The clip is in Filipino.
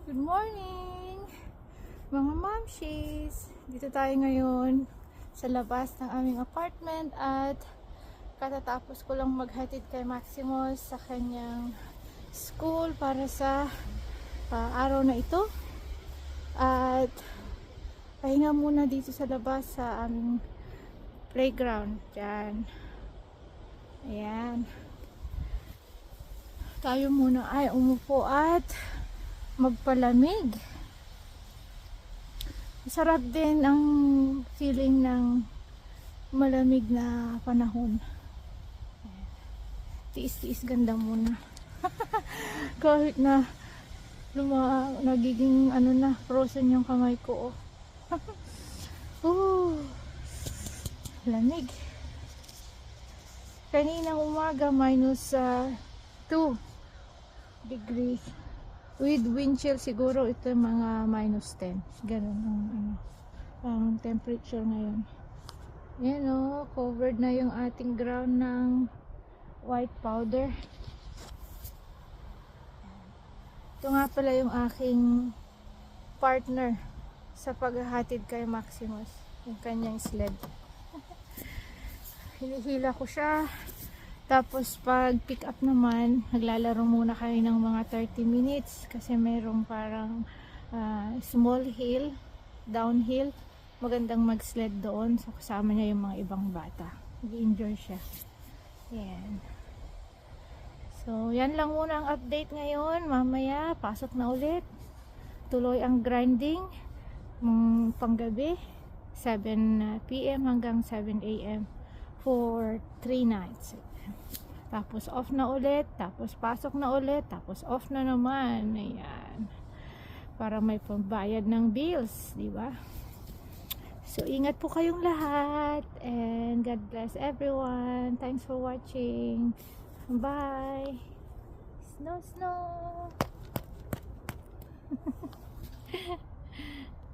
Good morning, mga momshies! Dito tayo ngayon sa labas ng aming apartment at katatapos ko lang maghatid kay Maximus sa kanyang school para sa araw na ito. At pahinga muna dito sa labas sa aming playground. Diyan. Ayan. Tayo muna ay umupo at magpalamig. Masarap din ang feeling ng malamig na panahon. Tiis-tiis ganda muna. Kahit na nagiging frozen yung kamay ko. Lamig. Kaninang umaga minus 2 degrees. With wind chill siguro ito mga minus 10. Ganun ang temperature ngayon. Yan o, covered na yung ating ground ng white powder. Ito nga pala yung aking partner sa paghahatid kay Maximus. Yung kanyang sled. Hinihila ko siya. Tapos pag pick up naman, naglalaro muna kami ng mga 30 minutes kasi mayroong parang small hill, downhill. Magandang mag-sled doon. So kasama niya yung mga ibang bata. Nag-enjoy siya. Yan. So yan lang muna ang update ngayon. Mamaya, pasok na ulit. Tuloy ang grinding panggabi. 7 PM hanggang 7 AM for 3 nights. Tapos off na ulit, tapos pasok na ulit, tapos off na naman. Ayan. Para may pambayad ng bills, di ba? So ingat po kayong lahat and God bless everyone. Thanks for watching. Bye. Snow.